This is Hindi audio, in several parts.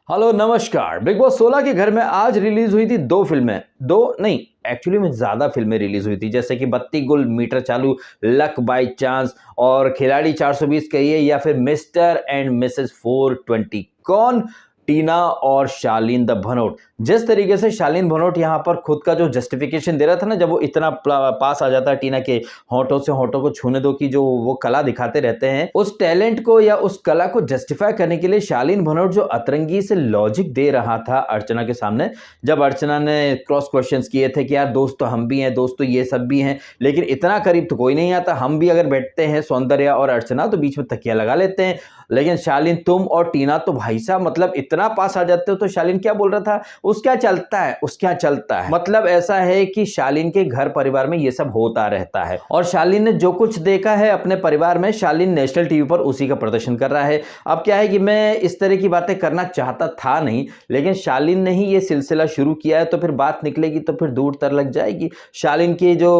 हेलो नमस्कार। बिग बॉस 16 के घर में आज रिलीज हुई थी दो फिल्में, दो नहीं एक्चुअली में ज्यादा फिल्में रिलीज हुई थी, जैसे कि बत्ती गुल, मीटर चालू, लक बाय चांस और खिलाड़ी 420 कहिए या फिर मिस्टर एंड मिसेस 420। कौन? टीना और शालीन द भनोट। जिस तरीके से शालीन भनोट यहाँ पर खुद का जो जस्टिफिकेशन दे रहा था ना, जब वो इतना पास आ जाता है टीना के होंठों से होंठों को छूने दो की जो वो कला दिखाते रहते हैं, उस टैलेंट को या उस कला को जस्टिफाई करने के लिए शालीन भनोट जो अतरंगी से लॉजिक दे रहा था अर्चना के सामने, जब अर्चना ने क्रॉस क्वेश्चंस किए थे कि यार दोस्त तो हम भी हैं, दोस्त तो ये सब भी हैं, लेकिन इतना करीब तो कोई नहीं आता, हम भी अगर बैठते हैं सौंदर्या और अर्चना तो बीच में तकिया लगा लेते हैं, लेकिन शालीन तुम और टीना तो भाई साहब मतलब इतना पास आ जाते हो। तो शालीन क्या बोल रहा था, उसका चलता है, उसका चलता है, मतलब ऐसा है कि शालीन के घर परिवार में ये सब होता रहता है और शालीन ने जो कुछ देखा है अपने परिवार में, शालीन नेशनल टीवी पर उसी का प्रदर्शन कर रहा है। अब क्या है कि मैं इस तरह की बातें करना चाहता था नहीं, लेकिन शालीन ने ही ये सिलसिला शुरू किया है तो फिर बात निकलेगी तो फिर दूर तर लग जाएगी। शालीन के जो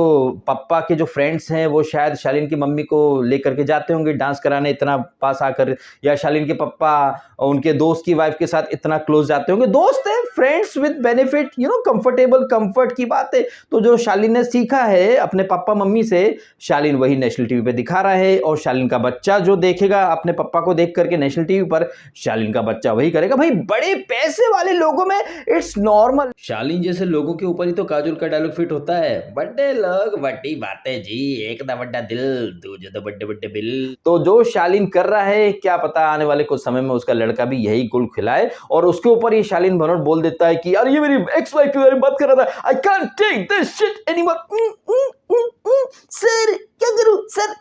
पप्पा के जो फ्रेंड्स हैं वो शायद शालीन की मम्मी को लेकर के जाते होंगे डांस कराने इतना पास आकर, या शालीन के पापा उनके दोस्त की वाइफ के साथ इतना क्लोज जाते होंगे, दोस्त है, friends with benefit, comfortable, comfort की बात है। तो जो शालीन ने सीखा है अपने पापा मम्मी से, शालीन वही नेशनल टीवी पे दिखा रहा है और शालीन का बच्चा जो देखेगा अपने पापा को देख करके नेशनल टीवी पर, शालीन का बच्चा वही करेगा। भाई बड़े पैसे वाले लोगों में इट्स नॉर्मल, शालीन जैसे लोगों के ऊपर ही तो काजुल का डायलॉग फिट होता है, बड़े लोग बड़ी बातें जी, एक दा बड़ा दिल, दूजे तो बड़े बड़े बिल। तो जो शालीन कर रहा है, क्या पता आने वाले कुछ समय में उसका लड़का भी यही गुल खिलाए और उसके ऊपर ये शालीन भनोट बोल देता है कि यार ये मेरी एक्स वाइफ के बारे में बात कर रहा था, I can't take this shit anymore. Sir क्या करूं सर,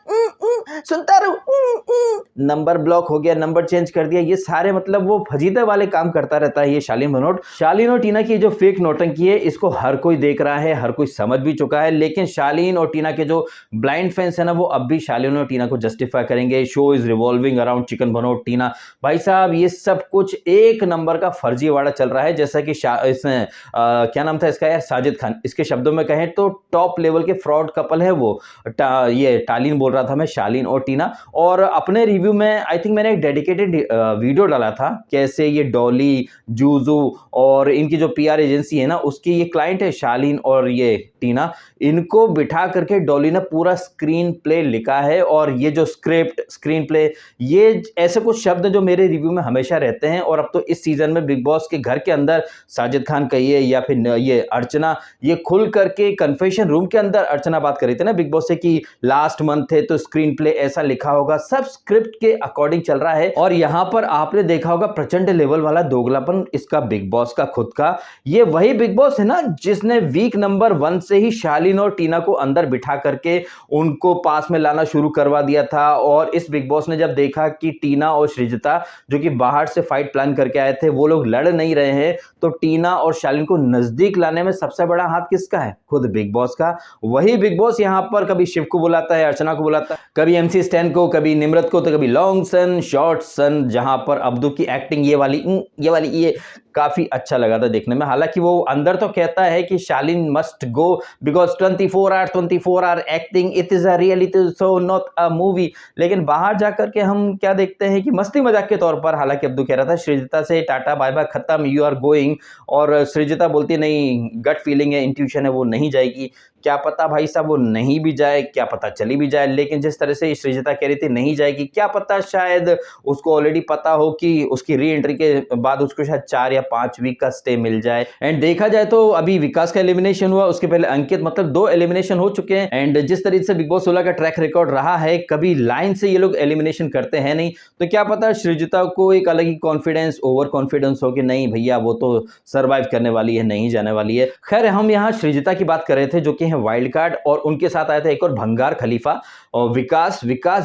सुनता रहूं, नंबर ब्लॉक हो गया, नंबर चेंज कर दिया, ये सारे मतलब वो फजीते वाले काम करता रहता है ये शालीन भनोट। शालीन और टीना की जो फेक नौटंकी है इसको हर कोई देख रहा है, हर कोई समझ भी चुका है, लेकिन शालीन और टीना के जो ब्लाइंड फैंस है ना, वो अब भी शालीन और टीना को जस्टिफाई करेंगे। Show is revolving around chicken Bhanot Tina. भाई साहब ये सब कुछ एक नंबर का फर्जीवाड़ा चल रहा है, जैसा कि इसमें क्या नाम था इसका यार, साजिद खान। इसके शब्दों में कहें तो टॉप लेवल के फ्रॉड कपल है वो। ये टालीन बोल रहा था मैं, शालीन और टीना। और अपने रिव्यू में आई थिंक मैंने एक डेडिकेटेड वीडियो डाला था, कैसे ये डॉली, जूजू और इनकी जो पीआर एजेंसी है ना, उसकी ये क्लाइंट है शालीन और ये टीना, इनको बिठा करके डॉली ने पूरा स्क्रीन प्ले लिखा है। और ये जो स्क्रिप्ट, स्क्रीन प्ले, ये ऐसे कुछ शब्द जो मेरे रिव्यू में हमेशा रहते हैं। और अब तो इस सीजन में बिग बॉस के घर के अंदर साजिद खान कहिए या फिर ये अर्चना, ये खुल करके कन्फेशन रूम के अंदर अर्चना बात कर रही थी ना बिग बॉस से कि लास्ट मंथ थे तो स्क्रीन प्ले ऐसा लिखा होगा, सब स्क्रिप्ट के अकॉर्डिंग चल रहा है। और यहां पर आपने देखा होगा प्रचंड लेवल वाला दोगलापन इसका बिग बॉस का खुद का। ये वही बिग बॉस है ना जिसने वीक नंबर 1 से ही शालीन और टीना को अंदर बिठा करके उनको पास में लाना शुरू करवा दिया था। और इस बिग बॉस ने जब देखा कि टीना और सृजिता जो कि बाहर से फाइट प्लान करके आए थे वो लोग लड़ नहीं रहे हैं, तो टीना और शालीन को नजदीक लाने में सबसे बड़ा हाथ किसका है? खुद बिग बॉस का। वही बिग बॉस यहां पर कभी शिव को बुलाता है, अर्चना को बुलाता है, कभी एमसी स्टैन को, कभी निम्रत को, तो कभी लॉन्ग सन, शॉर्ट सन, जहां पर अब्दू की एक्टिंग ये काफी अच्छा लगा था देखने में। हालांकि वो अंदर तो कहता है कि Shaleen must go because 24 hour acting, it is a reality show not a movie. लेकिन बाहर जाकर के हम क्या देखते हैं कि मस्ती मजाक के तौर पर, हालांकि अब्दू कह रहा था सृजिता से टाटा बाय बाय खत्म, यू आर गोइंग, और सृजिता बोलती नहीं, गट फीलिंग है, इंट्यूशन है, वो नहीं जाएगी। क्या पता भाई साहब वो नहीं भी जाए, क्या पता चली भी जाए, लेकिन जिस तरह से सृजिता कह रही थी नहीं जाएगी, क्या पता शायद उसको ऑलरेडी पता हो कि उसकी री एंट्री के बाद उसको शायद 4 या 5 वीक का स्टे मिल जाए। एंड देखा जाए तो अभी विकास का एलिमिनेशन हुआ, उसके पहले अंकित, मतलब 2 एलिमिनेशन हो चुके हैं। एंड जिस तरीके से बिग बॉस 16 का ट्रैक रिकॉर्ड रहा है, कभी लाइन से ये लोग एलिमिनेशन करते हैं नहीं, तो क्या पता सृजिता को एक अलग ही कॉन्फिडेंस, ओवर कॉन्फिडेंस हो कि नहीं भैया वो तो सर्वाइव करने वाली है, नहीं जाने वाली है। खैर हम यहाँ सृजिता की बात कर रहे थे जो कि वाइल्ड कार्ड, और उनके साथ आया था एक और भंगार खलीफा और विकास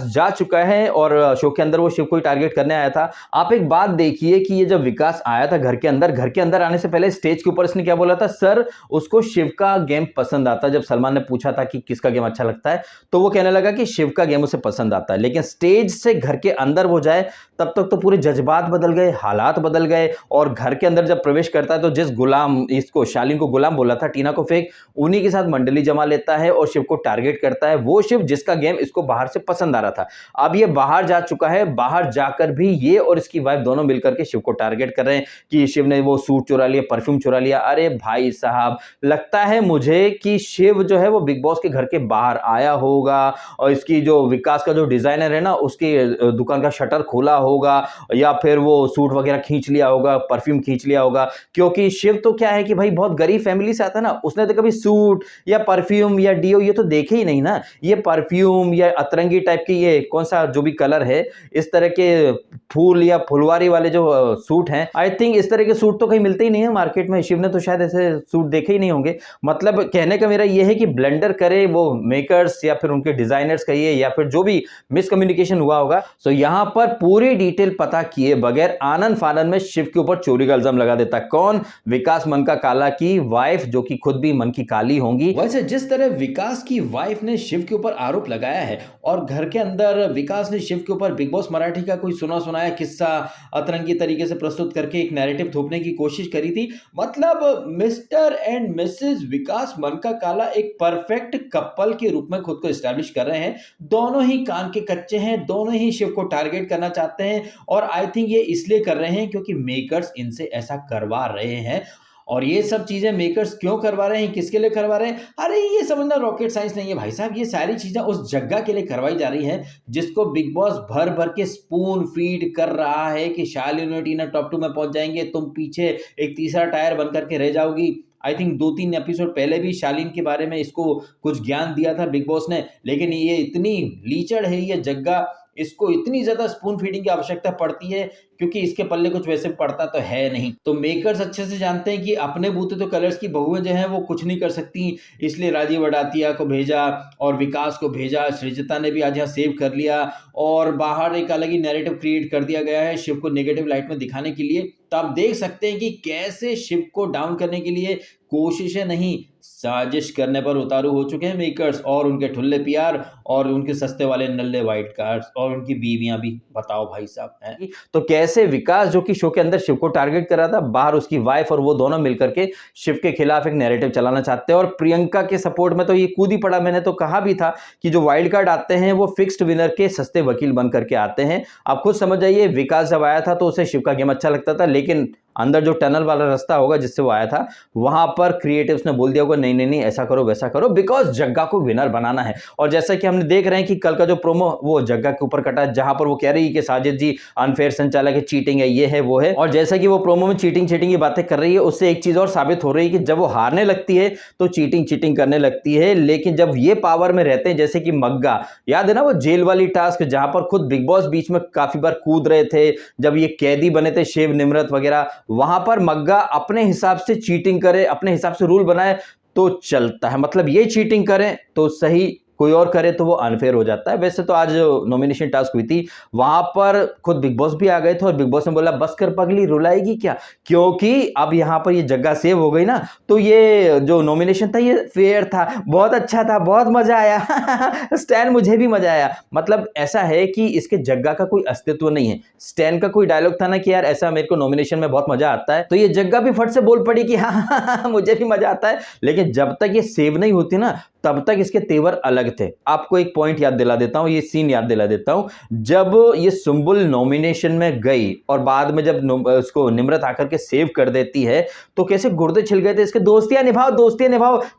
जा चुका है और शो के अंदर वो शिव को टारगेट करने आया था। आप एक बात देखिए कि ये जब विकास आया था घर के अंदर, घर के अंदर आने से पहले स्टेज के ऊपर इसने क्या बोला था, सर उसको शिव का गेम पसंद आता है। जब सलमान ने पूछा था कि किसका गेम अच्छा लगता है, तो वो कहने लगा कि शिव का गेम उसे पसंद आता है। लेकिन स्टेज से घर के अंदर वो जाए तब तक तो पूरे जज्बात बदल गए, हालात बदल गए, और घर के अंदर जब प्रवेश करता है तो जिस गुलाम, इसको शालीन को गुलाम बोला था, टीना को फेक, उन्हीं के साथ मंडली जमा लेता है और शिव को टारगेट करता है। वो शिव जिसका गेम इसको बाहर से पसंद आ रहा था। अब ये बाहर जा चुका है, बाहर जाकर भी ये और इसकी वाइफ दोनों मिलकर के शिव को टारगेट कर रहे हैं कि शिव ने वो सूट चुरा लिया, परफ्यूम चुरा लिया। अरे भाई साहब, लगता है मुझे कि शिव जो है वो बिग बॉस के घर के बाहर आया होगा और इसकी जो विकास का जो डिजाइनर है ना, उसकी दुकान का शटर खोला होगा, या फिर वो सूट वगैरह खींच लिया होगा, परफ्यूम खींच लिया होगा। क्योंकि शिव तो क्या है कि भाई बहुत गरीब फैमिली से आता है ना, उसने तो कभी सूट या परफ्यूम या डीओ ये तो देखे ही नहीं ना। ये परफ्यूम या अतरंगी टाइप की, ये कौन सा जो भी कलर है, इस तरह के फूल या फुलवारी वाले जो सूट हैं, आई थिंक इस तरह के सूट तो कहीं मिलते ही नहीं है मार्केट में। शिव ने तो शायद ऐसे सूट देखे ही नहीं होंगे। मतलब कहने का मेरा ये है कि ब्लेंडर करे वो मेकर्स या फिर उनके डिजाइनर्स कहिए, या फिर जो भी मिसकम्युनिकेशन हुआ होगा। सो यहां पर पूरी डिटेल पता किए बगैर आनन फानन में शिव के ऊपर चोरी का इल्जाम लगा देता। कौन? विकास मन का काला की वाइफ, जो कि खुद भी मन की काली होंगी। वैसे जिस तरह विकास की वाइफ ने शिव के ऊपर आरोप लगाया है, और घर के अंदर विकास ने शिव के ऊपर बिग बॉस मराठी का कोई सुना सुनाया किस्सा अतरंगी तरीके से प्रस्तुत करके एक नैरेटिव थोपने की कोशिश करी थी। मतलब मिस्टर एंड मिसेस विकास मन का काला एक परफेक्ट कपल के रूप में खुद को एस्टैब्लिश कर रहे हैं। दोनों ही कान के कच्चे हैं, दोनों ही शिव को टारगेट करना चाहते हैं, और आई थिंक ये इसलिए कर रहे हैं क्योंकि मेकर्स इनसे ऐसा करवा रहे हैं। और ये सब चीजें मेकर्स क्यों करवा रहे हैं, किसके लिए करवा रहे हैं? अरे ये समझना रॉकेट साइंस नहीं है भाई साहब। ये सारी चीजें उस जग्गा के लिए करवाई जा रही हैं जिसको बिग बॉस भर भर के स्पून फीड कर रहा है कि शालीन और टीना टॉप 2 में पहुंच जाएंगे, तुम पीछे एक तीसरा टायर बनकर के रह जाओगी। आई थिंक 2-3 एपिसोड पहले भी शालीन के बारे में इसको कुछ ज्ञान दिया था बिग बॉस ने, लेकिन ये इतनी लीचड़ है ये जग्गा, इसको इतनी ज्यादा स्पून फीडिंग की आवश्यकता पड़ती है क्योंकि इसके पल्ले कुछ वैसे पड़ता तो है नहीं। तो मेकर्स अच्छे से जानते हैं कि अपने बूते तो कलर्स की बहुएं जो हैं वो कुछ नहीं कर सकती, इसलिए राजीव अडातिया को भेजा और विकास को भेजा। सृजिता ने भी आज यहाँ सेव कर लिया, और बाहर एक अलग ही नैरेटिव क्रिएट कर दिया गया है शिव को नेगेटिव लाइट में दिखाने के लिए। तो आप देख सकते हैं कि कैसे शिव को डाउन करने के लिए कोशिशें नहीं, साजिश करने पर उतारू हो चुके हैं मेकर्स और उनके ठुल्ले पीआर और उनके सस्ते वाले नल्ले वाइट कार्ड्स और उनकी बीवियां भी। बताओ भाई साहब हैं। तो कैसे विकास जो कि शो के अंदर शिव को टारगेट कर रहा था, बाहर उसकी वाइफ और वो दोनों मिलकर के शिव के खिलाफ एक नैरेटिव चलाना चाहते हैं। और प्रियंका के सपोर्ट में तो ये कूद ही पड़ा। मैंने तो कहा भी था कि जो वाइल्ड कार्ड आते हैं वो फिक्स्ड विनर के सस्ते वकील बन करके आते हैं। आप खुद समझ जाइए, विकास जब आया था तो उसे शिव का गेम अच्छा लगता था, लेकिन अंदर जो टनल वाला रास्ता होगा जिससे वो आया था, वहां पर क्रिएटिव्स ने बोल दिया होगा नहीं नहीं नहीं ऐसा करो वैसा करो, बिकॉज जग्गा को विनर बनाना है। और जैसा कि हमने देख रहे हैं कि कल का जो प्रोमो वो जग्गा के ऊपर कटा, जहां पर वो कह रही है कि साजिद जी अनफेयर संचालक है, चीटिंग है, ये है वो है। और जैसा कि वो प्रोमो में चीटिंग की बातें कर रही है, उससे एक चीज और साबित हो रही है कि जब वो हारने लगती है तो चीटिंग करने लगती है, लेकिन जब ये पावर में रहते हैं, जैसे कि मग्गा, याद है ना वो जेल वाली टास्क जहां पर खुद बिग बॉस बीच में काफी बार कूद रहे थे, जब ये कैदी बने थे शिव निम्रत वगैरह, वहां पर मग्गा अपने हिसाब से चीटिंग करे, अपने हिसाब से रूल बनाए तो चलता है। मतलब ये चीटिंग करें तो सही, कोई और करे तो वो अनफेयर हो जाता है। वैसे तो आज नॉमिनेशन टास्क हुई थी, वहां पर खुद बिग बॉस भी आ गए थे और बिग बॉस ने बोला बस कर पगली, रुलाएगी क्या, क्योंकि अब यहां पर ये जगह सेव हो गई ना, तो ये जो नॉमिनेशन था ये फेयर था, बहुत अच्छा था, बहुत मजा आया स्टैन मुझे भी मजा आया। मतलब ऐसा है कि इसके जग्गा का कोई अस्तित्व नहीं है। स्टैन का कोई डायलॉग था ना कि यार ऐसा मेरे को नॉमिनेशन में बहुत मजा आता है, तो ये जग्गा भी फट से बोल पड़ी कि हाँ मुझे भी मजा आता है। लेकिन जब तक ये सेव नहीं होती ना तब तक इसके तेवर अलग थे। आपको एक पॉइंट याद दिला देता हूं, ये सीन याद दिला देता हूं। जब ये सुंबुल नॉमिनेशन में गई और बाद में जब उसको निम्रत आकर के सेव कर देती है तो कैसे गुर्दे छिल गए थे इसके। दोस्तियां निभाओ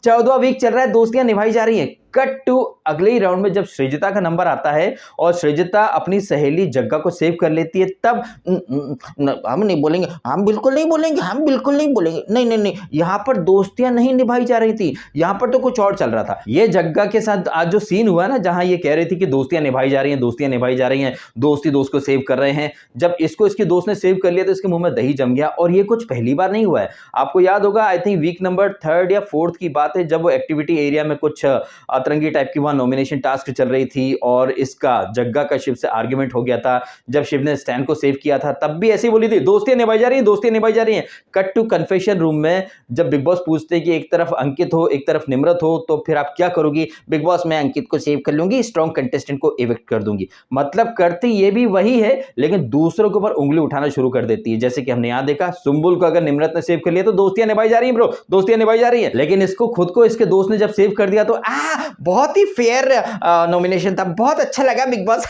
14वां वीक चल रहा है, दोस्तियां निभाई जा रही है। कट टू अगले ही राउंड में जब सृजिता का नंबर आता है और सृजिता अपनी सहेली जग्गा को सेव कर लेती है, तब हम नहीं बोलेंगे, हम बिल्कुल नहीं बोलेंगे, हम बिल्कुल नहीं बोलेंगे, नहीं नहीं नहीं, यहां पर दोस्तियां नहीं निभाई जा रही थी, यहां पर तो कुछ और चल रहा था। ये जग्गा के साथ आज जो सीन हुआ ना, जहां ये कह रही थी कि दोस्तियां निभाई जा रही हैं, दोस्तियां निभाई जा रही हैं, दोस्ती दोस्त को सेव कर रहे हैं, जब इसको इसके दोस्त ने सेव कर लिया तो इसके मुंह में दही जम गया। और ये कुछ पहली बार नहीं हुआ है। आपको याद होगा, I think week number 3rd या 4th की बात है, जब वो एक्टिविटी एरिया में कुछ अतरंगी टाइप की वहां नॉमिनेशन टास्क चल रही थी और इसका जग्गा का शिव से आर्ग्यूमेंट हो गया था। जब शिव ने स्टैन को सेव किया था तब भी ऐसे ही बोली थी, दोस्तियां निभाई जा रही है, दोस्तियां निभाई जा रही है। कट टू कन्फेशन रूम में जब बिग बॉस पूछते हैं कि एक तरफ अंकित हो एक तरफ निम्रत हो तो फिर आप क्या करोगी? बिग बॉस मैं अंकित को सेव कर लूंगी, स्ट्रॉन्ग कंटेस्टेंट को इविक्ट कर दूंगी। मतलब करती ये भी वही है लेकिन दूसरों के ऊपर उंगली उठाना शुरू कर देती है। जैसे कि हमने यहां देखा, सुंबुल को अगर निम्रत ने सेव कर लिया तो दोस्तियां निभाई जा रही है ब्रो, दोस्तियां निभाई जा रही है। लेकिन इसको खुद को इसके दोस्त ने जब सेव कर दिया तो बहुत ही फेयर नॉमिनेशन था, बहुत अच्छा लगा बिग बॉस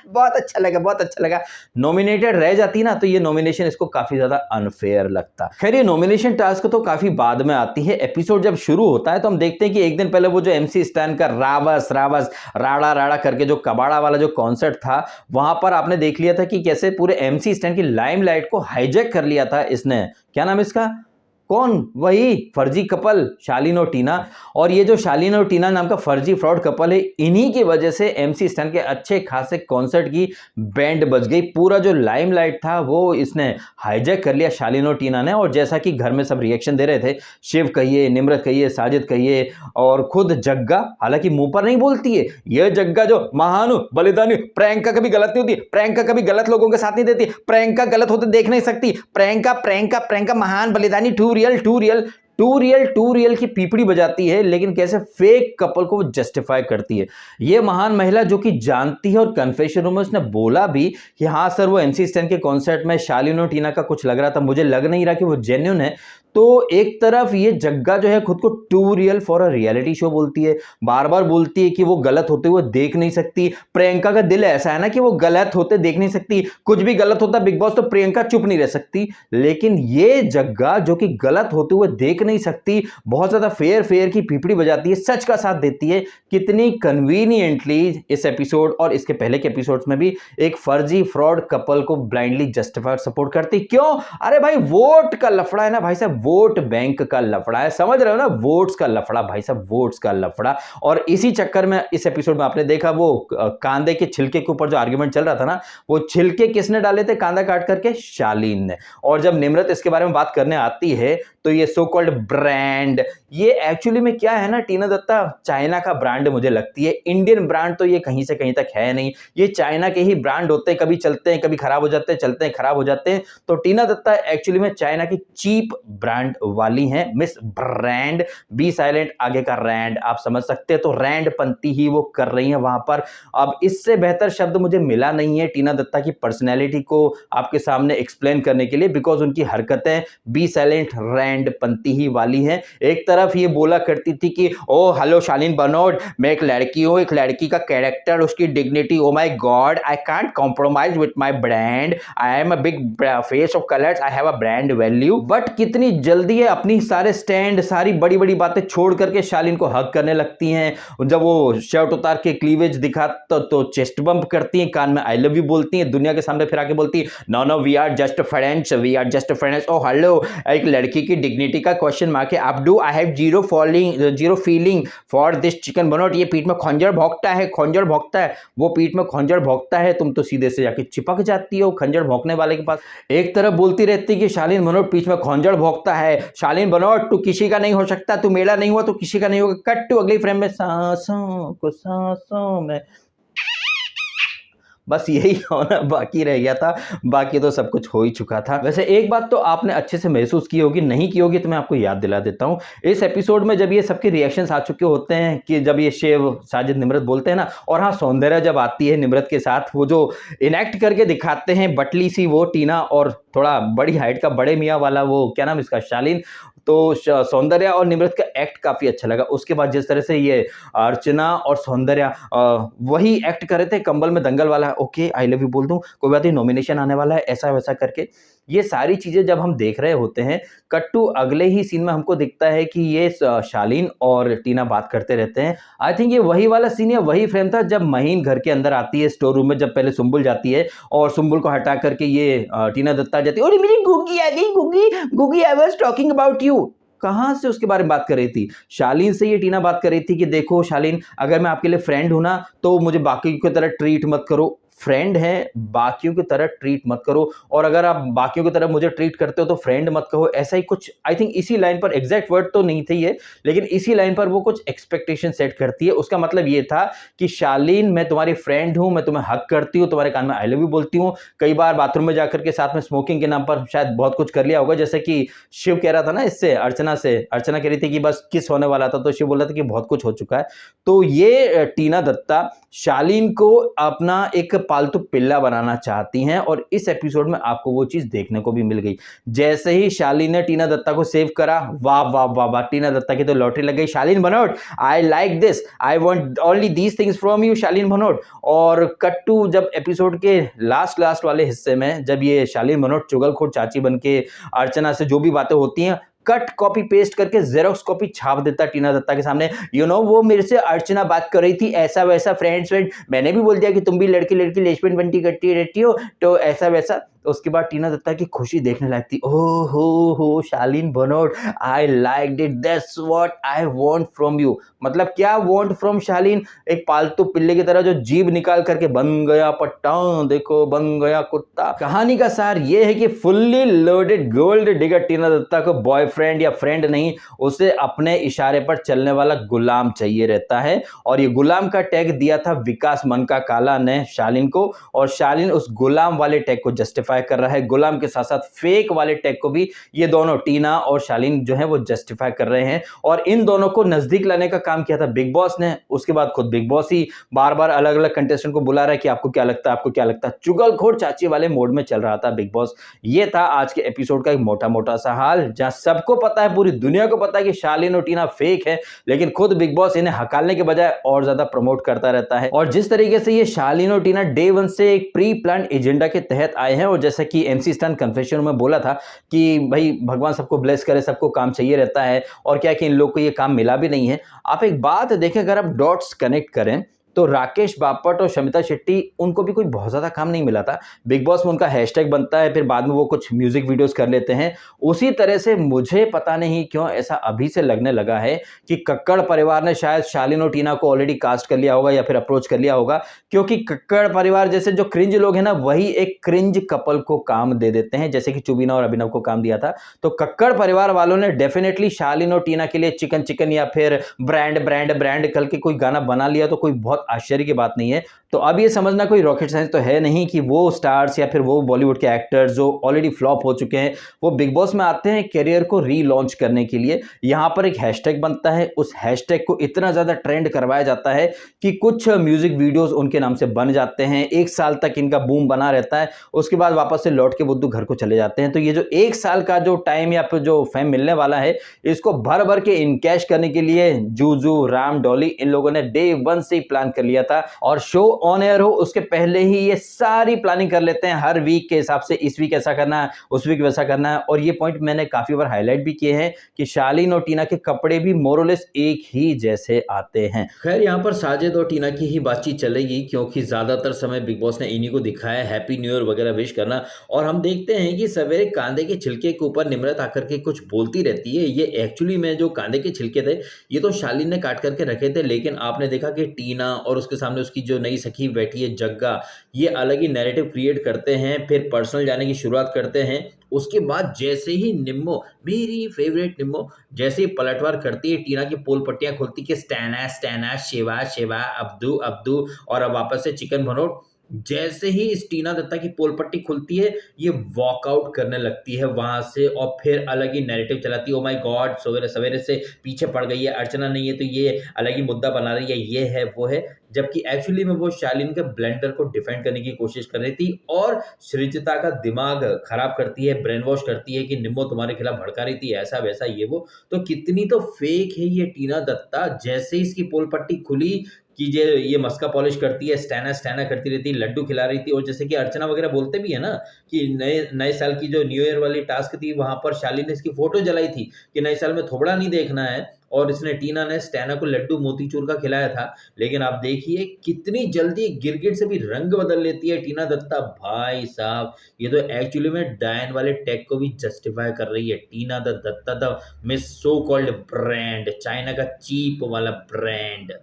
बहुत अच्छा लगा, बहुत अच्छा लगा। नॉमिनेटेड रह जाती ना तो ये नॉमिनेशन इसको काफी ज्यादा अनफेयर लगता। खैर ये नॉमिनेशन टास्क तो काफी बाद में आती है। एपिसोड जब शुरू होता है तो हम देखते हैं कि एक दिन पहले वो जो एमसी स्टैन का रावस रावस राड़ा राड़ा करके जो कबाड़ा वाला जो कॉन्सर्ट था वहां पर आपने देख लिया था कि कैसे पूरे एमसी स्टैन की लाइमलाइट को हाईजैक कर लिया था इसने। क्या नाम है इसका? कौन? वही फर्जी कपल शालीन और टीना। और ये जो शालीन और टीना नाम का फर्जी फ्रॉड कपल है, इन्हीं की वजह से एमसी स्टैन के अच्छे खासे कॉन्सर्ट की बैंड बज गई। पूरा जो लाइमलाइट था वो इसने हाईजैक कर लिया शालीन और टीना ने। और जैसा कि घर में सब रिएक्शन दे रहे थे, शिव कहिए, निम्रत कहिए, साजिद कहिए और खुद जग्गा, हालांकि मुंह पर नहीं बोलती है, ये जग्गा जो महानु बलिदानी, प्रियंका कभी गलत नहीं होती, प्रियंका कभी गलत लोगों के साथ नहीं देती, प्रियंका गलत होते देख नहीं सकती, प्रियंका प्रियंका प्रियंका महान बलिदानी, टू रियल की पीपड़ी बजाती है। लेकिन कैसे फेक कपल को वो जस्टिफाई करती है। ये महान महिला जो कि जानती है और कन्फेशन रूम में उसने बोला भी कि हाँ सर वो एमसी स्टैन के कॉन्सर्ट में शालीन और टीना का कुछ लग रहा था, मुझे लग नहीं रहा कि वो जेन्युइन है। तो एक तरफ ये जग्गा जो है खुद को too real for a reality show बोलती है, बार बार बोलती है कि वो गलत होते हुए देख नहीं सकती। प्रियंका का दिल ऐसा है ना कि वो गलत होते देख नहीं सकती, कुछ भी गलत होता बिग बॉस तो प्रियंका चुप नहीं रह सकती। लेकिन ये जग्गा जो कि गलत होते हुए देख नहीं सकती, बहुत ज्यादा फेयर की पीपड़ी बजाती है, सच का साथ देती है। कितनी कन्वीनियंटली इस एपिसोड और इसके पहले के एपिसोड्स में भी एक फर्जी फ्रॉड कपल को ब्लाइंडली जस्टिफाइड सपोर्ट करती। क्यों? अरे भाई वोट का लफड़ा है ना भाई साहब, वोट बैंक का लफड़ा है, समझ रहे हो ना? वोट्स का लफड़ा भाई साहब, वोट्स का लफड़ा। और इसी चक्कर में इस एपिसोड में आपने देखा वो कांदे के छिलके के ऊपर जो आर्गुमेंट चल रहा था ना, वो छिलके किसने डाले थे कांदा काट करके? शालीन ने। और जब निम्रत इसके बारे में बात करने आती है तो ये सो कॉल्ड ब्रांड, ये एक्चुअली में क्या है ना, टीना दत्ता चाइना का ब्रांड मुझे लगती है, इंडियन ब्रांड तो ये कहीं से कहीं तक है नहीं, ये चाइना के ही ब्रांड होते हैं, कभी चलते हैं कभी खराब हो जाते हैं, चलते हैं खराब हो जाते हैं। तो टीना दत्ता एक्चुअली में चाइना की चीप ब्रांड वाली हैं, मिस ब्रांड, बी साइलेंट आगे का रैंड, आप समझ सकते हैं। तो रैंड पंती ही वो कर रही है वहां पर। अब इससे बेहतर शब्द मुझे मिला नहीं है टीना दत्ता की पर्सनैलिटी को आपके सामने एक्सप्लेन करने के लिए, बिकॉज उनकी हरकतें बी साइलेंट रैंड पंती ही वाली हैं। एक तरफ ये बोला करती थी कि ओ हेलो शालीन बनोट, मैं एक लड़की हूं, एक लड़की का कैरेक्टर, उसकी dignity, oh my God I can't compromise with my brand, I am a big face of colours, I have a brand value. But कितनी जल्दी है अपनी सारे स्टैंड, सारी बड़ी बड़ी बातें छोड़ करके शालीन को हक करने लगती हैं। जब वो शर्ट उतार के क्लीवेज दिखा तो चेस्ट बम्प करती हैं, कान में आई लव यू बोलती हैं, दुनिया के सामने फिर आके बोलती है no no we are just friends, we are just friends. Oh hello, एक लड़की की डिग्निटी का क्वेश्चन मार्क है। अब do I have zero feeling for this chicken बनोट, ये पीठ में खंजर भोंकता है, खंजर भोंकता है, वो पीठ में खंजर भोंकता है, तुम तो सीधे से जाके चिपक जाती हो खंजर भोंकने वाले के पास। एक तरफ बोलती रहती कि शालीन बनोट पीठ में खंजर भोंकता है, शालीन बनोट तू किसी का नहीं हो सकता, तू मेरा नहीं हुआ तो किसी का नहीं होगा। कट टू अगली फ्रेम में सांसों को सांसों में, बस यही होना बाकी रह गया था, बाकी तो सब कुछ हो ही चुका था। वैसे एक बात तो आपने अच्छे से महसूस की होगी, नहीं की होगी तो मैं आपको याद दिला देता हूं। इस एपिसोड में जब ये सबके रिएक्शंस आ चुके होते हैं कि जब ये शिव साजिद निम्रत बोलते हैं ना, और हाँ सौंदर्या जब आती है निम्रत के साथ, वो जो इनेक्ट करके दिखाते हैं बटली सी वो टीना और थोड़ा बड़ी हाइट का बड़े मियाँ वाला वो क्या नाम इसका शालीन, तो सौंदर्या और निम्रत का एक्ट काफी अच्छा लगा। उसके बाद जिस तरह से ये अर्चना और सौंदर्या वही एक्ट कर रहे थे कंबल में दंगल वाला, ओके आई लव यू बोल दूं, कोई बात नहीं नॉमिनेशन आने वाला है, ऐसा वैसा करके, ये सारी चीजें जब हम देख रहे होते हैं, कट टू अगले ही सीन में हमको दिखता है कि ये शालीन और टीना बात करते रहते हैं। आई थिंक ये वही वाला सीन या वही फ्रेम था जब महीन घर के अंदर आती है स्टोर रूम में, जब पहले सुंबुल जाती है और सुंबुल को हटा करके ये टीना दत्ता जाती है, अरे मेरी गुगी आ गई, गुगी गुगी I was talking about you. कहां से उसके बारे में बात कर रही थी? शालीन से ये टीना बात कर रही थी कि देखो शालीन, अगर मैं आपके लिए फ्रेंड हूं ना तो मुझे बाकी की तरह ट्रीट मत करो, फ्रेंड हैं, बाकियों की तरह ट्रीट मत करो, और अगर आप बाकियों की तरह मुझे ट्रीट करते हो तो फ्रेंड मत कहो, ऐसा ही कुछ आई थिंक इसी लाइन पर, एग्जैक्ट वर्ड तो नहीं थे ये, लेकिन इसी लाइन पर वो कुछ एक्सपेक्टेशन सेट करती है। उसका मतलब ये था कि शालीन मैं तुम्हारी फ्रेंड हूं, मैं तुम्हें हक करती हूं, तुम्हारे कान में आई लव यू बोलती हूं, कई बार बाथरूम में जाकर के साथ में स्मोकिंग के नाम पर शायद बहुत कुछ कर लिया होगा, जैसे कि शिव कह रहा था ना इससे अर्चना से, अर्चना कह रही थी कि बस किस होने वाला था, तो शिव बोल रहा था कि बहुत कुछ हो चुका है। तो ये टीना दत्ता शालीन को अपना एक पालतू पिल्ला बनाना चाहती हैं, और इस एपिसोड में आपको वो चीज देखने को भी मिल गई। जैसे ही शालीन ने टीना दत्ता को सेव करा, वाह वाह वाह वाह, टीना दत्ता की तो लॉटरी लग गई। Shaleen Bhanot, I like this, I want only these things from you Shaleen Bhanot. और कट टू जब एपिसोड के लास्ट वाले हिस्से में, जब ये शालीन भनोट चुगलखोर चाची बन के अर्चना से जो भी बातें होती हैं कट कॉपी पेस्ट करके जेरोक्स कॉपी छाप देता टीना दत्ता के सामने। वो मेरे से अर्चना बात कर रही थी, ऐसा वैसा, फ्रेंड्स फ्रेंड, मैंने भी बोल दिया कि तुम भी लड़की लड़की लेशमेंट बनती करती रहती हो, तो ऐसा वैसा। तो उसके बाद टीना दत्ता की खुशी देखने लायक थी। ओह हो Shaleen Bhanot, I like it, that's what I want from you. मतलब क्या वांट फ्रॉम शालीन? एक पालतू पिल्ले की तरह जो जीभ निकाल करके बन गया पट्टा, देखो बन गया कुत्ता। कहानी का सार ये है कि फुल्ली लोडेड गोल्ड डिगर टीना दत्ता को बॉयफ्रेंड या फ्रेंड नहीं, उसे अपने इशारे पर चलने वाला गुलाम चाहिए रहता है। और ये गुलाम का टैग दिया था विकास मन का काला ने शालीन को, और शालीन उस गुलाम वाले टैग को जस्टिफाई कर रहा है। गुलाम के साथ साथ फेक वाले टैग को भी ये दोनों टीना और शालीन जो है वो जस्टिफाई कर रहे हैं। और इन दोनों को नजदीक लाने का काम किया था बिग बॉस ने। उसके बाद खुद बिग बॉस ही बार बार अलग अलग कंटेस्टेंट को बुला रहा है कि आपको क्या लगता है, आपको क्या लगता है। चुगलखोर चाची वाले मोड में चल रहा था बिग बॉस। ये था आज के एपिसोड का एक मोटा मोटा सा हाल, जहां सबको पता है, पूरी दुनिया को पता है कि शालीन और टीना फेक है, लेकिन खुद बिग बॉस इन्हें हकालने के बजाय और ज्यादा प्रमोट करता रहता है। और जिस तरीके से ये शालीन और टीना डे वन से एक प्री प्लान एजेंडा के तहत आए हैं, और जैसा कि एमसी स्टैन कन्फेशन में बोला था कि भाई भगवान सबको ब्लेस करे, सबको काम चाहिए रहता है, और क्या कि इन लोग को ये काम मिला भी नहीं है। आप एक बात देखें, अगर आप डॉट्स कनेक्ट करें तो राकेश बापट और शमिता शेट्टी, उनको भी कोई बहुत ज़्यादा काम नहीं मिला था। बिग बॉस में उनका हैशटैग बनता है, फिर बाद में वो कुछ म्यूजिक वीडियोस कर लेते हैं। उसी तरह से मुझे पता नहीं क्यों ऐसा अभी से लगने लगा है कि कक्कड़ परिवार ने शायद शालीन और टीना को ऑलरेडी कास्ट कर लिया होगा या फिर अप्रोच कर लिया होगा, क्योंकि कक्कड़ परिवार जैसे जो क्रिंज लोग हैं ना, वही एक क्रिंज कपल को काम दे देते हैं, जैसे कि चुबीना और अभिनव को काम दिया था। तो कक्कड़ परिवार वालों ने डेफिनेटली शालीन और टीना के लिए चिकन चिकन या फिर ब्रांड ब्रांड ब्रांड कल के कोई गाना बना लिया, तो कोई बहुत आश्चर्य की बात नहीं है। तो अब ये समझना कोई रॉकेट साइंस तो है नहीं कि वो स्टार्स या फिर वो बॉलीवुड के एक्टर्स जो ऑलरेडी फ्लॉप हो चुके हैं, वो बिग बॉस में आते हैं करियर को रीलॉन्च करने के लिए। यहां पर एक हैशटैग बनता है, उस हैशटैग को इतना ज्यादा ट्रेंड करवाया जाता है कि कुछ म्यूजिक वीडियोस उनके नाम से बन जाते हैं। 1 साल तक इनका बूम बना रहता है, उसके बाद वापस से लौट के बुद्धू घर को चले जाते हैं। तो ये जो 1 साल का जो टाइम या फिर जो फेम मिलने वाला है, इसको भर भर के इनकैश करने के लिए जूजू, राम, डॉली, इन लोगों ने डे वन से ही प्लान कर लिया था। और शो ऑन एयर हो उसके पहले ही ये सारी प्लानिंग कर लेते हैं, हर वीक के हिसाब से, इस वीक ऐसा करना है, उस वीक वैसा करना है। और ये पॉइंट मैंने काफी बार हाईलाइट भी किए हैं कि शालीन और टीना के कपड़े भी मोरलेस एक ही जैसे आते हैं। खैर यहाँ पर साजिद और टीना की ही बातचीत चलेगी, क्योंकि ज्यादातर समय बिग बॉस ने इन्हीं को दिखाया हैप्पी न्यू ईयर वगैरह विश करना। और हम देखते हैं कि सवेरे कांदे के छिलके के ऊपर निम्रत आकर के कुछ बोलती रहती है। ये एक्चुअली में जो कांदे के छिलके थे, ये तो शालीन ने काट करके रखे थे, लेकिन आपने देखा कि टीना और उसके सामने उसकी जो नई सखी बैठी है जग्गा, ये अलग ही नैरेटिव क्रिएट करते हैं, फिर पर्सनल जाने की शुरुआत करते हैं। उसके बाद जैसे ही निम्मो, मेरी फेवरेट निम्मो, जैसे ही पलटवार करती है, टीना की पोल पट्टियां खुलती कि स्टैना स्टैना, शिवा शिवा, अब्दू अब्दू, और अब वापस से चिकन भनोट। जैसे ही इस टीना दत्ता की पोल पट्टी खुलती है, ये वॉकआउट करने लगती है वहां से, और फिर अलग ही नैरेटिव चलाती है। ओ माय गॉड, सवेरे सवेरे से पीछे पड़ गई है, अर्चना नहीं है तो ये अलग ही मुद्दा बना रही है, ये है वो है। जबकि एक्चुअली में वो शालीन के ब्लेंडर को डिफेंड करने की कोशिश कर रही थी, और सृजिता का दिमाग खराब करती है, ब्रेन वॉश करती है कि निम्मो तुम्हारे खिलाफ भड़का रही थी, ऐसा वैसा ये वो। तो कितनी तो फेक है ये टीना दत्ता। जैसे ही इसकी पोल पट्टी खुली कि ये मस्का पॉलिश करती है, स्टैना स्टैना करती रहती है, लड्डू खिला रही थी। और जैसे कि अर्चना वगैरह बोलते भी है ना कि नए नए साल की जो न्यू ईयर वाली टास्क थी, वहां पर शालीन ने इसकी फोटो जलाई थी कि नए साल में थोबड़ा नहीं देखना है, और इसने टीना ने स्टैना को लड्डू मोतीचूर का खिलाया था। लेकिन आप देखिए कितनी जल्दी गिरगिट से भी रंग बदल लेती है टीना दत्ता। भाई साहब, ये तो एक्चुअली में डायन वाले टैग को भी जस्टिफाई कर रही है। Tina Datta the miss so called brand, China का चीप वाला ब्रांड।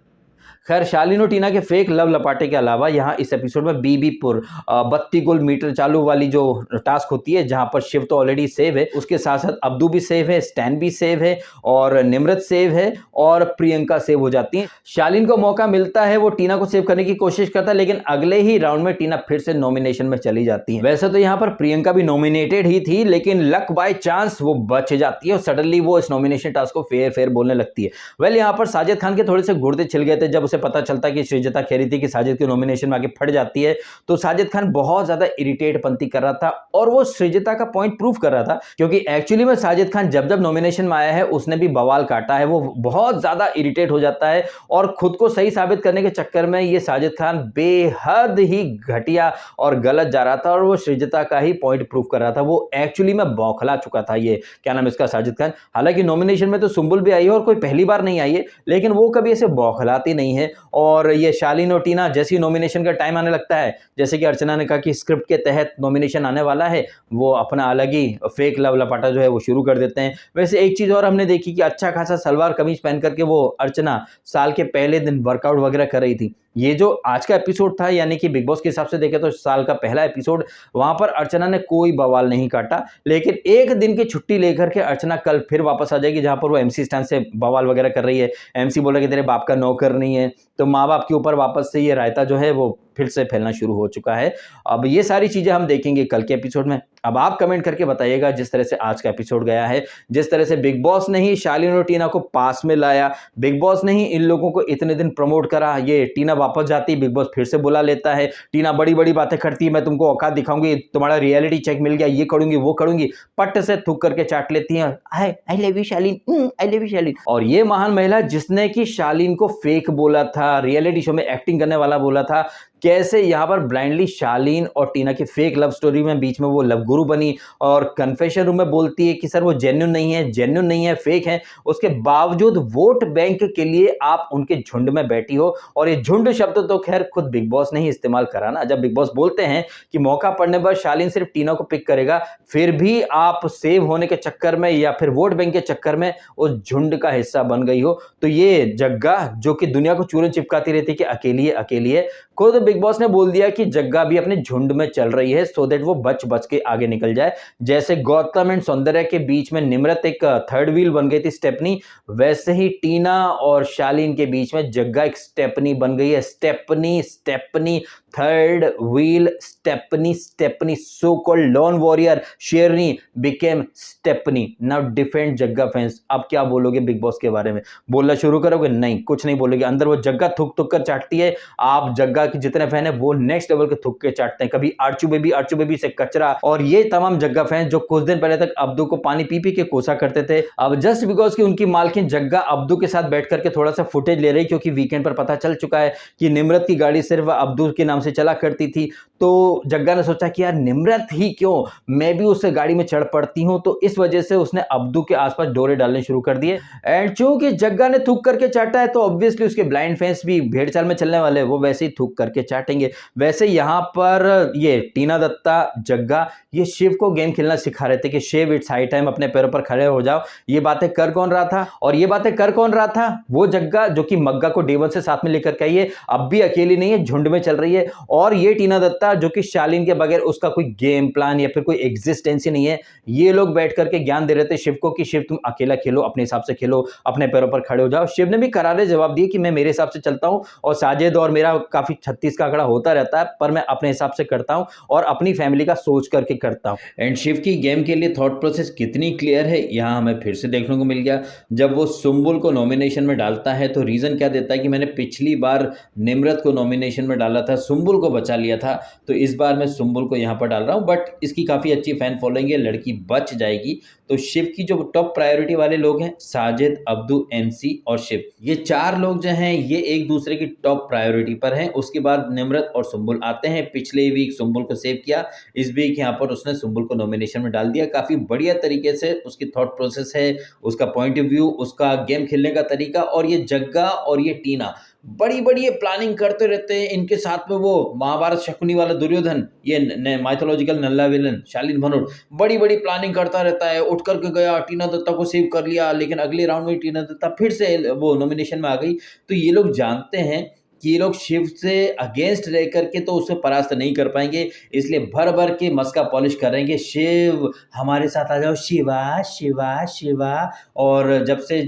खैर शालीन और टीना के फेक लव लपाटे के अलावा यहाँ इस एपिसोड में बीबीपुर 32 गोल मीटर चालू वाली जो टास्क होती है, जहां पर शिव तो ऑलरेडी सेव है, उसके साथ साथ अब्दू भी सेव है, स्टैन भी सेव है और निम्रत सेव है और प्रियंका सेव हो जाती है। शालीन को मौका मिलता है, वो टीना को सेव करने की कोशिश करता है, लेकिन अगले ही राउंड में टीना फिर से नॉमिनेशन में चली जाती है। वैसे तो यहाँ पर प्रियंका भी नॉमिनेटेड ही थी, लेकिन लक बाय चांस वो बच जाती है और सडनली वो इस नॉमिनेशन टास्क को फेयर फेयर बोलने लगती है। वेल यहाँ पर साजिद खान के थोड़े से गुर्दे छिल गए थे जब उसे पता चलता कि सृजता कह रही थी कि साजिद की नॉमिनेशन में आगे फट जाती है, तो साजिद खान बहुत ज्यादा इरिटेट पंती कर रहा था और वो सृजता का पॉइंट प्रूव कर रहा था, क्योंकि एक्चुअली में साजिद खान जब जब नॉमिनेशन में आया है उसने भी बवाल काटा है। वो बहुत ज्यादा इरिटेट हो जाता है और खुद को सही साबित करने के चक्कर में ये साजिद खान बेहद ही घटिया और गलत जा रहा था और वो सृजता का ही पॉइंट प्रूव कर रहा था। वो एक्चुअली में बौखला चुका था ये क्या नाम इसका साजिद खान। हालांकि नॉमिनेशन में तो सुंबुल भी आई है और कोई पहली बार नहीं आई है, लेकिन वो कभी ऐसे बौखलाती नहीं है। और ये शालीन और टीना जैसी नॉमिनेशन का टाइम आने लगता है, जैसे कि अर्चना ने कहा कि स्क्रिप्ट के तहत नॉमिनेशन आने वाला है, वो अपना अलग ही फेक लव लपाटा जो है वो शुरू कर देते हैं। वैसे एक चीज और हमने देखी कि अच्छा खासा सलवार कमीज पहन करके वो अर्चना साल के पहले दिन वर्कआउट वगैरह कर रही थी। ये जो आज का एपिसोड था, यानी कि बिग बॉस के हिसाब से देखें तो साल का पहला एपिसोड, वहां पर अर्चना ने कोई बवाल नहीं काटा, लेकिन एक दिन की छुट्टी लेकर के अर्चना कल फिर वापस आ जाएगी, जहां पर वो एमसी स्टैंड से बवाल वगैरह कर रही है। एमसी बोला कि तेरे बाप का नौकर नहीं है, तो माँ बाप के ऊपर वापस से ये रायता जो है वो फिर से फैलना शुरू हो चुका है। अब ये सारी चीजें हम देखेंगे कल के एपिसोड में। अब आप कमेंट करके बताइएगा जिस तरह से आज का एपिसोड गया है, जिस तरह से बिग बॉस ने ही शालीन और टीना को पास में लाया, बिग बॉस ने ही इन लोगों को इतने दिन प्रमोट करा, ये टीना वापस जाती, बिग बॉस फिर से बुला लेता है, टीना बड़ी बड़ी बातें करती है, मैं तुमको औकात दिखाऊंगी, तुम्हारा रियलिटी चेक मिल गया, ये करूंगी वो करूंगी, पट से थूक करके चाट लेती है, I love you Shaleen, I love you Shaleen. और ये महान महिला जिसने कि शालीन को फेक बोला था, रियलिटी शो में एक्टिंग करने वाला बोला था, कैसे यहाँ पर ब्लाइंडली शालीन और टीना की फेक लव स्टोरी में बीच में वो लव गुरु बनी और कन्फेशन रूम में बोलती है कि सर वो जेन्युइन नहीं है, फेक है। उसके बावजूद वोट बैंक के लिए आप उनके झुंड में बैठी हो, और ये झुंड शब्द तो खैर खुद बिग बॉस ने ही इस्तेमाल करा ना। जब बिग बॉस बोलते हैं कि मौका पड़ने पर शालीन सिर्फ टीना को पिक करेगा, फिर भी आप सेव होने के चक्कर में या फिर वोट बैंक के चक्कर में उस झुंड का हिस्सा बन गई हो, तो ये जग्गा जो कि दुनिया को चूरन चिपकाती रहती कि अकेली है, खुद बिग बॉस ने बोल दिया कि जग्गा भी अपने झुंड में चल रही है, सो दैट वो बच के आगे निकल जाए। जैसे गौतम एंड सौंदर्य के बीच में निम्रत एक थर्ड व्हील बन गई थी, स्टेपनी, वैसे ही टीना और शालीन के बीच में जग्गा एक स्टेपनी बन गई है। Stepney third wheel, stepney so called lawn warrior शेरनी बिकेम स्टेपनी। नाउ डिफेंड जग्गा फैंस। अब क्या बोलोगे बिग बॉस के बारे में? बोलना शुरू करोगे? नहीं, कुछ नहीं बोलोगे। अंदर वो जग्गा थुक कर चाटती है। आप जग्गा के जितने फैन है वो नेक्स्ट लेवल के थुक के चाटते हैं। कभी आर्चू बेबी से कचरा, और ये तमाम जग्गा फैंस जो कुछ दिन पहले तक अब्दू को पानी पी के कोसा करते थे, अब जस्ट बिकॉज कि उनकी मालकिन जग्गा अब्दू के साथ बैठ करके थोड़ा सा फुटेज ले रही, क्योंकि वीकेंड पर पता चल चुका है कि निम्रत की गाड़ी सिर्फ अब्दू के नाम से चला करती थी, तो जग्गा ने सोचा कि यार निम्रत ही क्यों, मैं भी उस गाड़ी में चढ़ पड़ती हूं, तो इस वजह से उसने अब्दू के आसपास डोरे डालने शुरू कर दिए। एंड चूंकि जग्गा ने थूक करके चाटा है, तो ऑब्वियसली उसके ब्लाइंड फैंस भी भेड़ चाल में चलने वाले, वो वैसे ही थूक करके चाटेंगे। वैसे यहां पर ये टीना दत्ता, जग्गा, ये शिव को गेम खेलना सिखा रहे थे कि शिव इट्स हाई टाइम, अपने पैरों पर खड़े हो जाओ। ये बातें कर कौन रहा था? और ये बातें कर कौन रहा था? वो जग्गा जो कि मग्गा को डे वन से साथ में लेकर के आई है, अब भी अकेली नहीं है, झुंड में चल रही है। और ये टीना दत्ता जो कि शालीन के बगैर उसका कोई गेम प्लान या फिर कोई एग्जिस्टेंस ही नहीं है। ये लोग बैठ करके ज्ञान दे रहे थे शिव को कि शिव तुम अकेला खेलो, अपने हिसाब से खेलो, अपने पैरों पर खड़े हो जाओ। शिव ने भी करारे जवाब दिए कि मैं मेरे हिसाब से चलता हूं, और साजिद और मेरा काफी 36 का आंकड़ा होता रहता है, पर मैं अपने हिसाब से करता हूं और अपनी फैमिली का सोच करके करता हूं। एंड शिव की गेम के लिए थॉट प्रोसेस कितनी क्लियर है यहां हमें फिर से देखने को मिल गया। जब वो सुंबुल को नॉमिनेशन में डालता है तो रीजन क्या देता है कि मैंने पिछली बार निम्रत को नॉमिनेशन में डाला था, सुंबुल को बचा लिया था, तो इस बार मैं सुंबुल को यहां पर डाल रहा हूं। बट इसकी काफी अच्छी फैन फॉलोइंग है, लड़की बच जाएगी। तो शिव की जो टॉप प्रायोरिटी वाले लोग हैं, साजिद, अब्दू, एमसी और शिव, ये चार लोग जो हैं ये एक दूसरे की टॉप प्रायोरिटी पर हैं। उसके बाद निम्रत और सुंबुल आते हैं। पिछले वीक सुंबुल को सेव किया, इस वीक यहाँ पर उसने सुंबुल को नॉमिनेशन में डाल दिया। काफी बढ़िया तरीके से उसकी थॉट प्रोसेस है, उसका पॉइंट ऑफ व्यू, उसका गेम खेलने का तरीका। और ये जग्गा और ये टीना बड़ी बड़ी ये प्लानिंग करते रहते हैं। इनके साथ में वो महाभारत शकुनी वाला दुर्योधन, ये माइथोलॉजिकल नल्ला विलन शालीन भनोट, बड़ी बड़ी प्लानिंग करता रहता है। उठ करके गया, टीना दत्ता को सेव कर लिया, लेकिन अगले राउंड में टीना दत्ता फिर से वो नॉमिनेशन में आ गई। तो ये लोग जानते हैं कि ये लोग शिव से अगेंस्ट रह करके तो उसे परास्त नहीं कर पाएंगे, इसलिए भर भर के मस्का पॉलिश करेंगे, शिव हमारे साथ आ जाओ, शिवा शिवा शिवा। और जब से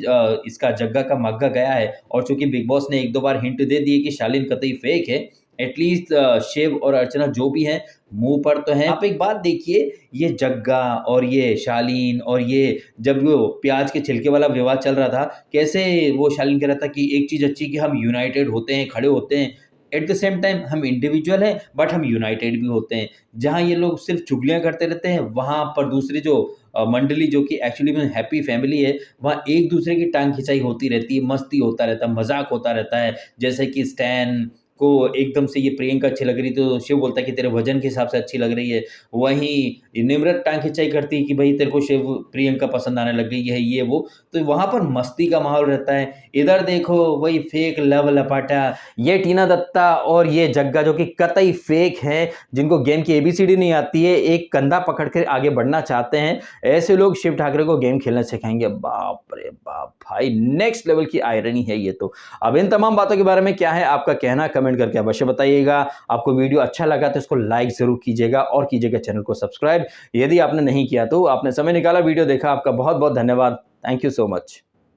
इसका जग्गा का मग्गा गया है, और चूंकि बिग बॉस ने एक दो बार हिंट दे दिए कि शालीन कतई फेक है, एटलीस्ट शिव और अर्चना जो भी हैं मुंह पर तो हैं। आप एक बात देखिए, ये जग्गा और ये शालीन और ये जब वो प्याज के छिलके वाला विवाद चल रहा था, कैसे वो शालीन कह रहा था कि एक चीज अच्छी कि हम यूनाइटेड होते हैं, खड़े होते हैं, एट द सेम टाइम हम इंडिविजुअल हैं बट हम यूनाइटेड भी होते हैं। जहां ये लोग सिर्फ चुगलियां करते रहते हैं, वहां पर दूसरी जो मंडली जो कि एक्चुअली में हैप्पी फैमिली है, वहाँ एक दूसरे की टांग खिंचाई होती रहती है, मस्ती होता रहता है, मजाक होता रहता है। जैसे कि स्टैन को एकदम से ये प्रियंका अच्छी लग रही तो शिव बोलता है कि तेरे वजन के हिसाब से अच्छी लग रही है। वहीं निम्रत टांग खिंचाई करती है कि भाई तेरे को शिव प्रियंका पसंद आने लग गई है, ये वो। तो वहां पर मस्ती का माहौल रहता है। इधर देखो वही फेक लव लपाटा, ये टीना दत्ता और ये जग्गा जो कि कतई फेक हैं, जिनको गेम की एबीसीडी नहीं आती है, एक कंधा पकड़ कर आगे बढ़ना चाहते हैं, ऐसे लोग शिव ठाकरे को गेम खेलना सिखाएंगे। बाप रे बाप भाई, नेक्स्ट लेवल की आयरनी है ये तो। अब इन तमाम बातों के बारे में क्या है आपका कहना, कमेंट करके अवश्य बताइएगा। आपको वीडियो अच्छा लगा तो इसको लाइक जरूर कीजिएगा और कीजिएगा चैनल को सब्सक्राइब, यदि आपने नहीं किया तो। आपने समय निकाला, वीडियो देखा, आपका बहुत बहुत धन्यवाद। Thank you so much.